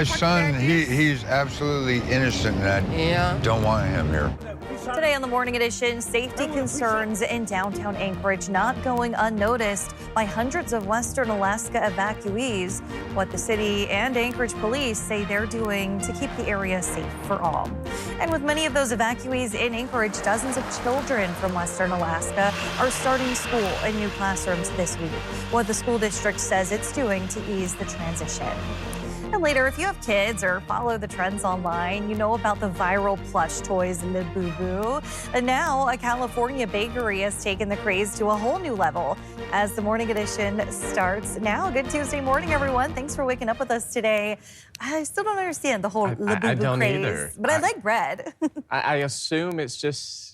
My son, he's absolutely innocent, and I don't want him here. Today on the Morning Edition, safety concerns in downtown Anchorage not going unnoticed by hundreds of Western Alaska evacuees. What the city and Anchorage police say they're doing to keep the area safe for all. And with many of those evacuees in Anchorage, dozens of children from Western Alaska are starting school in new classrooms this week. What the school district says it's doing to ease the transition. And later, if you have kids or follow the trends online, you know about the viral plush toys Le Boo Boo. And now, a California bakery has taken the craze to a whole new level. As the Morning Edition starts now, good Tuesday morning, everyone. Thanks for waking up with us today. I still don't understand the whole Le Boo Boo craze. I don't either. But I like bread. I assume it's just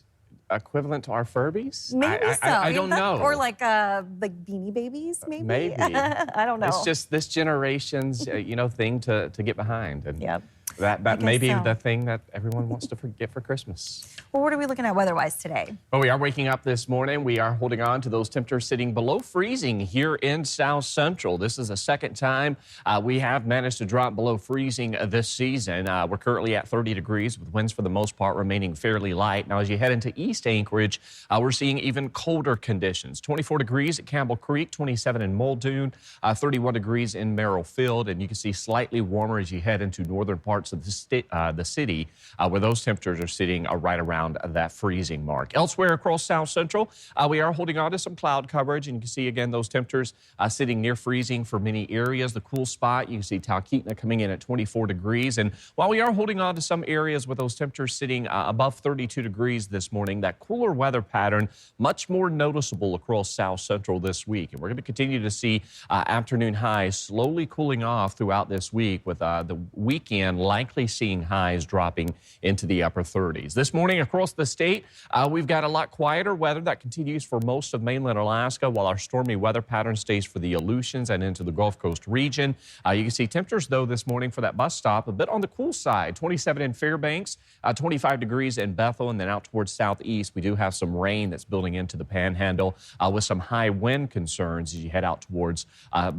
equivalent to our Furbies? Maybe so. I don't know. Or like Beanie Babies, maybe? Maybe. I don't know. It's just this generation's, thing to get behind. And yep. That may be the thing that everyone wants to get for Christmas. Well, what are we looking at weather-wise today? Well, we are waking up this morning. We are holding on to those temperatures sitting below freezing here in South Central. This is the second time we have managed to drop below freezing this season. We're currently at 30 degrees with winds for the most part remaining fairly light. Now, as you head into East Anchorage, we're seeing even colder conditions. 24 degrees at Campbell Creek, 27 in Muldoon, 31 degrees in Merrill Field, and you can see slightly warmer as you head into northern parts of the city, where those temperatures are sitting right around that freezing mark. Elsewhere across South Central, we are holding on to some cloud coverage, and you can see again those temperatures sitting near freezing for many areas. The cool spot, you can see Talkeetna coming in at 24 degrees. And while we are holding on to some areas with those temperatures sitting above 32 degrees this morning, that cooler weather pattern much more noticeable across South Central this week. And we're going to continue to see afternoon highs slowly cooling off throughout this week, with the weekend likely seeing highs dropping into the upper 30s. This morning across the state, we've got a lot quieter weather that continues for most of mainland Alaska, while our stormy weather pattern stays for the Aleutians and into the Gulf Coast region. You can see temperatures, though, this morning for that bus stop a bit on the cool side. 27 in Fairbanks, 25 degrees in Bethel, and then out towards southeast, we do have some rain that's building into the Panhandle with some high wind concerns as you head out towards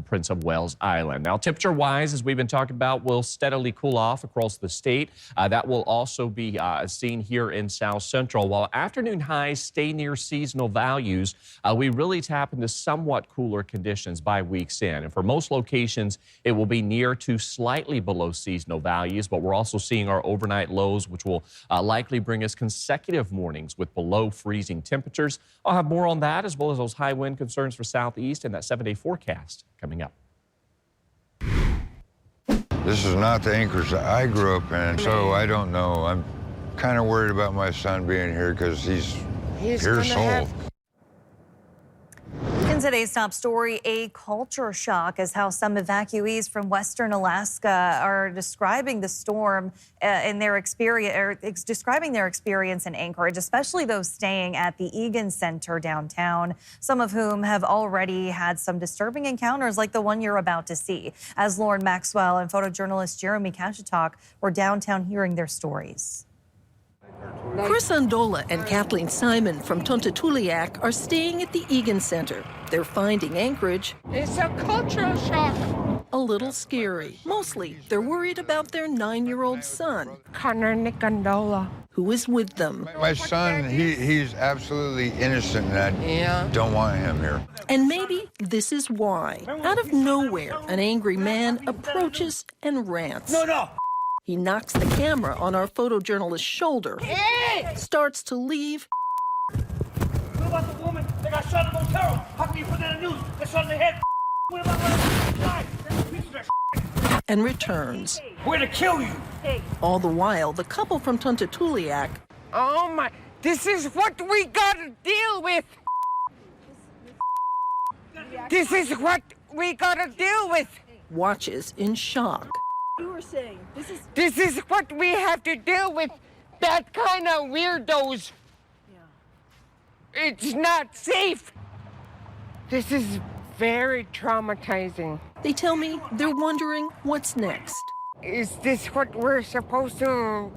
Prince of Wales Island. Now, temperature-wise, as we've been talking about, will steadily cool off across the state. That will also be seen here in South Central. While afternoon highs stay near seasonal values, we really tap into somewhat cooler conditions by week's end. And for most locations, it will be near to slightly below seasonal values, but we're also seeing our overnight lows, which will likely bring us consecutive mornings with below freezing temperatures. I'll have more on that, as well as those high wind concerns for southeast and that 7-day forecast coming up. This is not the Anchorage that I grew up in, so I don't know. I'm kind of worried about my son being here because he's pure soul. In today's top story, a culture shock is how some evacuees from Western Alaska are describing the storm in their experience, describing their experience in Anchorage, especially those staying at the Egan Center downtown, some of whom have already had some disturbing encounters like the one you're about to see, as Lauren Maxwell and photojournalist Jeremy Kashitok were downtown hearing their stories. Chris Undola and Kathleen Simon from Tuntatuliak are staying at the Egan Center. They're finding Anchorage it's a cultural shock. A little scary. Mostly, they're worried about their 9-year-old son, Connor Nicondola, who is with them. My son, he's absolutely innocent, and I don't want him here. And maybe this is why. Out of nowhere, an angry man approaches and rants. No! He knocks the camera on our photojournalist's shoulder, starts to leave. What about the woman that got shot in the motel? How can you put that in the news? That's on the head. What about that? And returns. We're to kill you. All the while, the couple from Tuntatuliak. Oh my, this is what we gotta deal with. This is what we gotta deal with. Watches in shock. You were saying, This is what we have to deal with. That kind of weirdos. Yeah. It's not safe. This is very traumatizing. They tell me they're wondering what's next. Is this what we're supposed to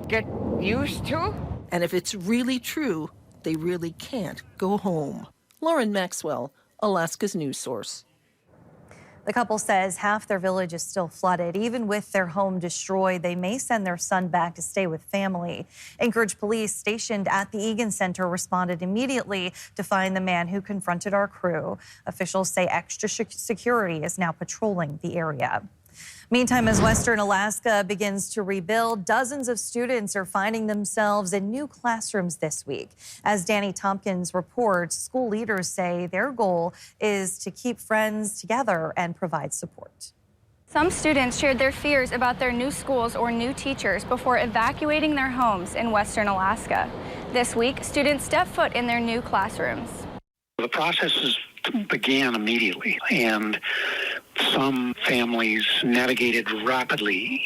get used to? And if it's really true, they really can't go home. Lauren Maxwell, Alaska's news source. The couple says half their village is still flooded. Even with their home destroyed, they may send their son back to stay with family. Anchorage police stationed at the Egan Center responded immediately to find the man who confronted our crew. Officials say extra security is now patrolling the area. Meantime, as Western Alaska begins to rebuild, dozens of students are finding themselves in new classrooms this week. As Danny Tompkins reports, school leaders say their goal is to keep friends together and provide support. Some students shared their fears about their new schools or new teachers before evacuating their homes in Western Alaska. This week, students stepped foot in their new classrooms. The processes began immediately, and some families navigated rapidly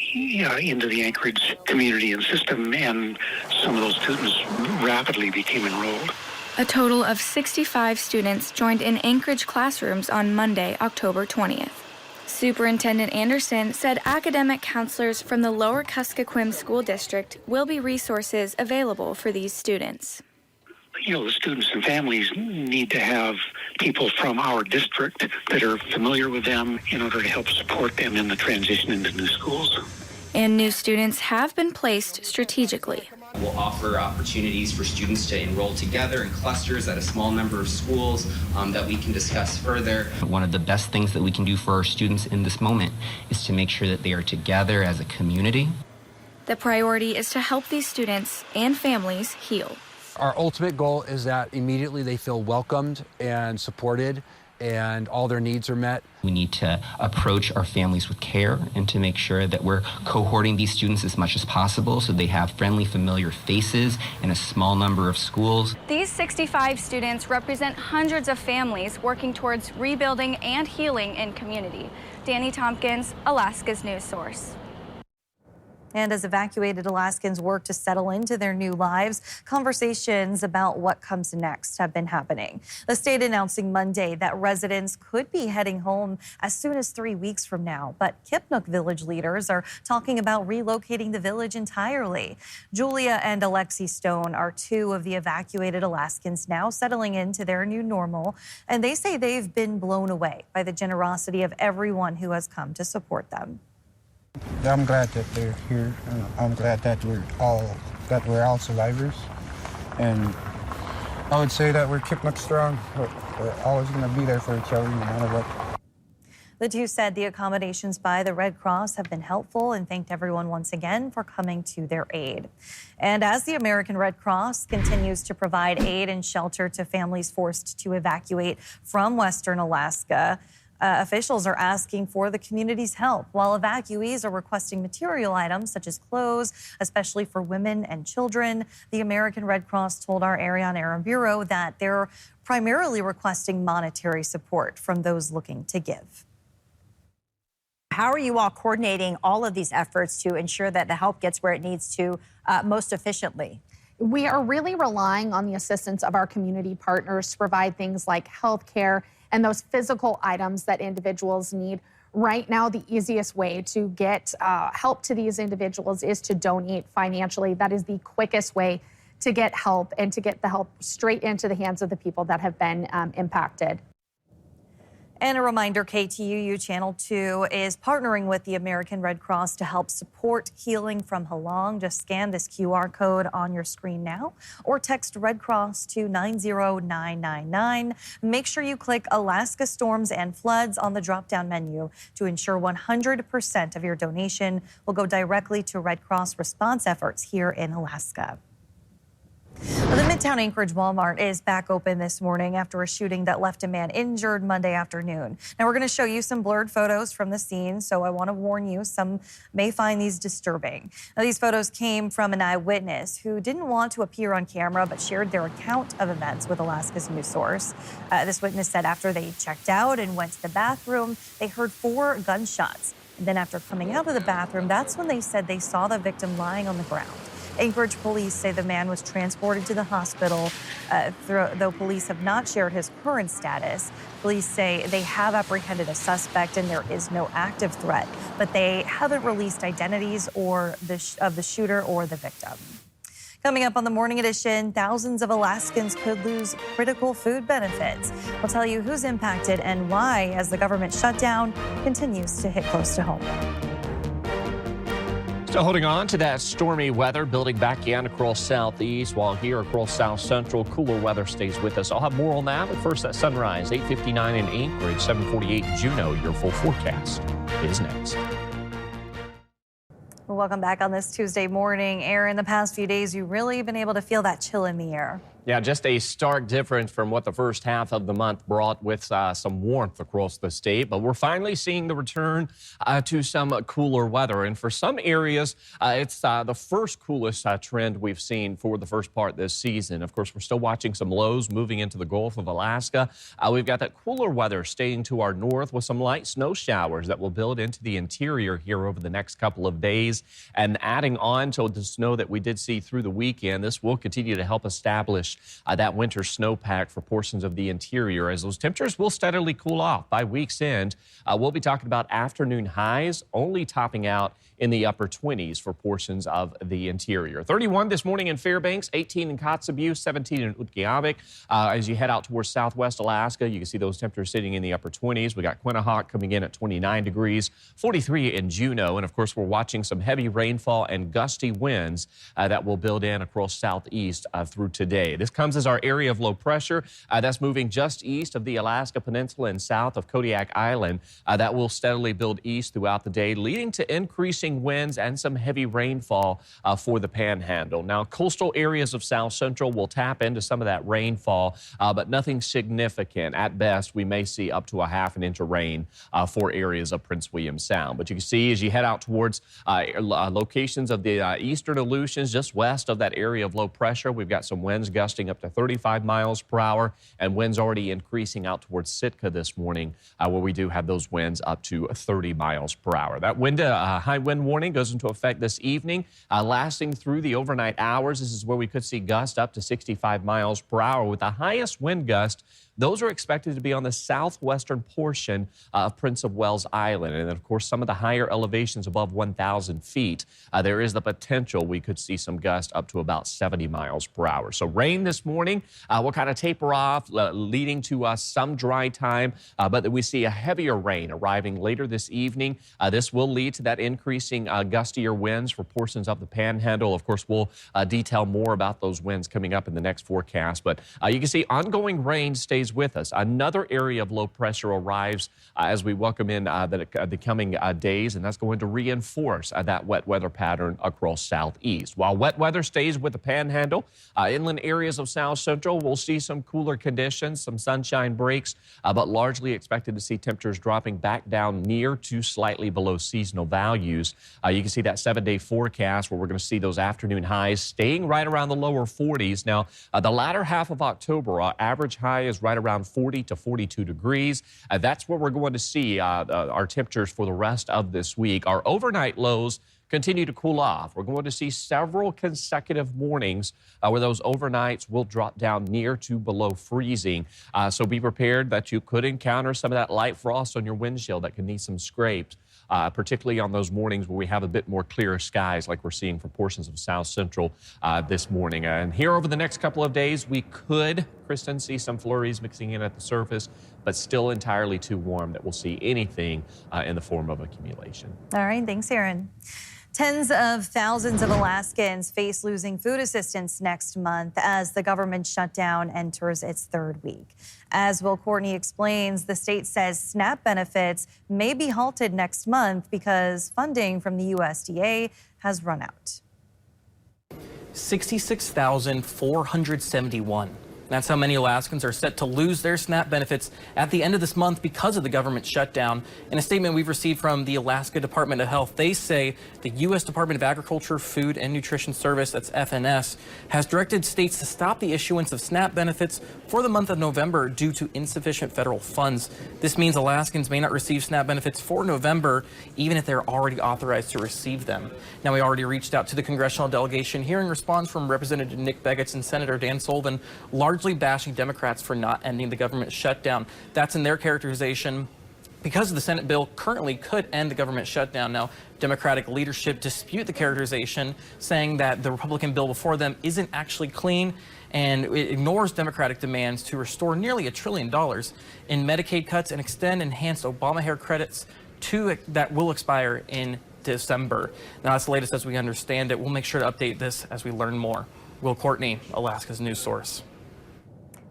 into the Anchorage community and system, and some of those students rapidly became enrolled. A total of 65 students joined in Anchorage classrooms on Monday, October 20th. Superintendent Anderson said academic counselors from the Lower Kuskokwim School District will be resources available for these students. The students and families need to have people from our district that are familiar with them in order to help support them in the transition into new schools. And new students have been placed strategically. We'll offer opportunities for students to enroll together in clusters at a small number of schools that we can discuss further. One of the best things that we can do for our students in this moment is to make sure that they are together as a community. The priority is to help these students and families heal. Our ultimate goal is that immediately they feel welcomed and supported and all their needs are met. We need to approach our families with care and to make sure that we're cohorting these students as much as possible so they have friendly, familiar faces in a small number of schools. These 65 students represent hundreds of families working towards rebuilding and healing in community. Danny Tompkins, Alaska's news source. And as evacuated Alaskans work to settle into their new lives, conversations about what comes next have been happening. The state announcing Monday that residents could be heading home as soon as 3 weeks from now. But Kipnuk village leaders are talking about relocating the village entirely. Julia and Alexi Stone are two of the evacuated Alaskans now settling into their new normal. And they say they've been blown away by the generosity of everyone who has come to support them. I'm glad that they're here. I'm glad that we're all survivors. And I would say that we're Kipnuk strong. We're always going to be there for each other no matter what. The two said the accommodations by the Red Cross have been helpful and thanked everyone once again for coming to their aid. And as the American Red Cross continues to provide aid and shelter to families forced to evacuate from Western Alaska, officials are asking for the community's help, while evacuees are requesting material items such as clothes, especially for women and children. The American Red Cross told our Area on Air Bureau that they're primarily requesting monetary support from those looking to give. How are you all coordinating all of these efforts to ensure that the help gets where it needs to most efficiently? We are really relying on the assistance of our community partners to provide things like health care and those physical items that individuals need. Right now, the easiest way to get help to these individuals is to donate financially. That is the quickest way to get help and to get the help straight into the hands of the people that have been impacted. And a reminder, KTUU Channel 2 is partnering with the American Red Cross to help support healing from Halong. Just scan this QR code on your screen now or text Red Cross to 90999. Make sure you click Alaska Storms and Floods on the drop-down menu to ensure 100% of your donation will go directly to Red Cross response efforts here in Alaska. The Midtown Anchorage Walmart is back open this morning after a shooting that left a man injured Monday afternoon. Now, we're going to show you some blurred photos from the scene, so I want to warn you, some may find these disturbing. Now, these photos came from an eyewitness who didn't want to appear on camera but shared their account of events with Alaska's news source. This witness said after they checked out and went to the bathroom, they heard 4 gunshots. And then after coming out of the bathroom, that's when they said they saw the victim lying on the ground. Anchorage police say the man was transported to the hospital, though police have not shared his current status. Police say they have apprehended a suspect and there is no active threat, but they haven't released identities of the shooter or the victim. Coming up on the Morning Edition, thousands of Alaskans could lose critical food benefits. We'll tell you who's impacted and why as the government shutdown continues to hit close to home. Still holding on to that stormy weather building back in across southeast, while here across south central, cooler weather stays with us. I'll have more on that, but first at sunrise, 8:59 in Anchorage, 7:48 in Juneau. Your full forecast is next. Well, welcome back on this Tuesday morning. Aaron, the past few days, you've really been able to feel that chill in the air. Yeah, just a stark difference from what the first half of the month brought with some warmth across the state. But we're finally seeing the return to some cooler weather. And for some areas, it's the first coolest trend we've seen for the first part this season. Of course, we're still watching some lows moving into the Gulf of Alaska. We've got that cooler weather staying to our north with some light snow showers that will build into the interior here over the next couple of days. And adding on to the snow that we did see through the weekend, this will continue to help establish that winter snowpack for portions of the interior as those temperatures will steadily cool off. By week's end, we'll be talking about afternoon highs only topping out in the upper 20s for portions of the interior. 31 this morning in Fairbanks, 18 in Kotzebue, 17 in Utqiagvik. As you head out towards southwest Alaska, you can see those temperatures sitting in the upper 20s. We got Quinnahock coming in at 29 degrees, 43 in Juneau. And of course, we're watching some heavy rainfall and gusty winds that will build in across southeast through today. This comes as our area of low pressure that's moving just east of the Alaska Peninsula and south of Kodiak Island. That will steadily build east throughout the day, leading to increasing winds and some heavy rainfall for the Panhandle. Now, coastal areas of South Central will tap into some of that rainfall, but nothing significant. At best, we may see up to a half an inch of rain for areas of Prince William Sound. But you can see as you head out towards locations of the eastern Aleutians, just west of that area of low pressure, we've got some winds gusting up to 35 miles per hour and winds already increasing out towards Sitka this morning, where we do have those winds up to 30 miles per hour. That high wind warning goes into effect this evening, lasting through the overnight hours. This is where we could see gusts up to 65 miles per hour with the highest wind gust. Those are expected to be on the southwestern portion of Prince of Wales Island. And of course, some of the higher elevations above 1,000 feet, there is the potential we could see some gusts up to about 70 miles per hour. So rain this morning will kind of taper off, leading to some dry time, but we see a heavier rain arriving later this evening. This will lead to that increasing gustier winds for portions of the Panhandle. Of course, we'll detail more about those winds coming up in the next forecast. But you can see ongoing rain stays with us. Another area of low pressure arrives as we welcome in the coming days, and that's going to reinforce that wet weather pattern across southeast. While wet weather stays with the Panhandle, inland areas of South Central will see some cooler conditions, some sunshine breaks, but largely expected to see temperatures dropping back down near to slightly below seasonal values. You can see that 7-day forecast where we're going to see those afternoon highs staying right around the lower 40s. Now, the latter half of October, our average high is right around 40 to 42 degrees. That's where we're going to see our temperatures for the rest of this week. Our overnight lows continue to cool off. We're going to see several consecutive mornings where those overnights will drop down near to below freezing. So be prepared that you could encounter some of that light frost on your windshield that can need some scrapes. Particularly on those mornings where we have a bit more clearer skies like we're seeing for portions of South Central this morning. And here over the next couple of days, we could, Kristen, see some flurries mixing in at the surface, but still entirely too warm that we'll see anything in the form of accumulation. All right, thanks, Aaron. Tens of thousands of Alaskans face losing food assistance next month as the government shutdown enters its third week. As Will Courtney explains, the state says SNAP benefits may be halted next month because funding from the USDA has run out. 66,471. That's how many Alaskans are set to lose their SNAP benefits at the end of this month because of the government shutdown. In a statement we've received from the Alaska Department of Health, they say the U.S. Department of Agriculture, Food and Nutrition Service, that's FNS, has directed states to stop the issuance of SNAP benefits for the month of November due to insufficient federal funds. This means Alaskans may not receive SNAP benefits for November, even if they're already authorized to receive them. Now, we already reached out to the congressional delegation, hearing response from Representative Nick Begich and Senator Dan Sullivan, largely bashing Democrats for not ending the government shutdown. That's in their characterization because the Senate bill currently could end the government shutdown. Now, Democratic leadership dispute the characterization, saying that the Republican bill before them isn't actually clean, and it ignores Democratic demands to restore nearly $1 trillion in Medicaid cuts and extend enhanced Obamacare credits that will expire in December. Now, that's the latest as we understand it. We'll make sure to update this as we learn more. Will Courtney, Alaska's news source.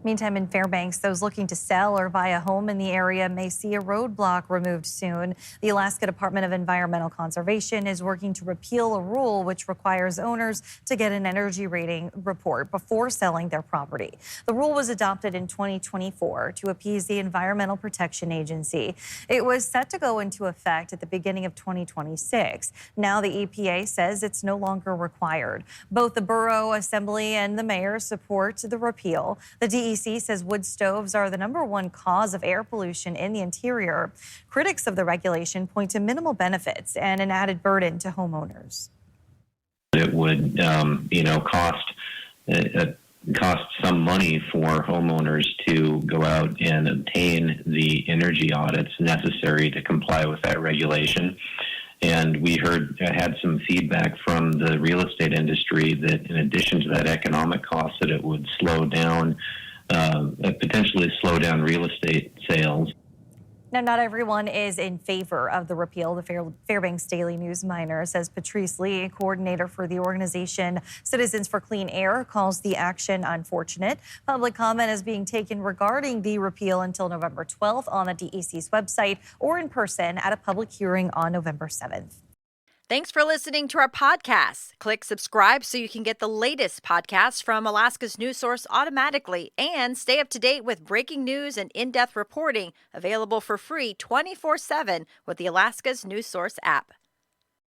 Meantime, in Fairbanks, those looking to sell or buy a home in the area may see a roadblock removed soon. The Alaska Department of Environmental Conservation is working to repeal a rule which requires owners to get an energy rating report before selling their property. The rule was adopted in 2024 to appease the Environmental Protection Agency. It was set to go into effect at the beginning of 2026. Now the EPA says it's no longer required. Both the Borough Assembly and the mayor support the repeal. The DEC says wood stoves are the #1 cause of air pollution in the interior. Critics of the regulation point to minimal benefits and an added burden to homeowners. It would, cost some money for homeowners to go out and obtain the energy audits necessary to comply with that regulation. And we had some feedback from the real estate industry that in addition to that economic cost, that it would potentially slow down real estate sales. Now, not everyone is in favor of the repeal. The Fairbanks Daily News Miner says Patrice Lee, coordinator for the organization Citizens for Clean Air, calls the action unfortunate. Public comment is being taken regarding the repeal until November 12th on the DEC's website or in person at a public hearing on November 7th. Thanks for listening to our podcast. Click subscribe so you can get the latest podcasts from Alaska's news source automatically and stay up to date with breaking news and in-depth reporting available for free 24/7 with the Alaska's news source app.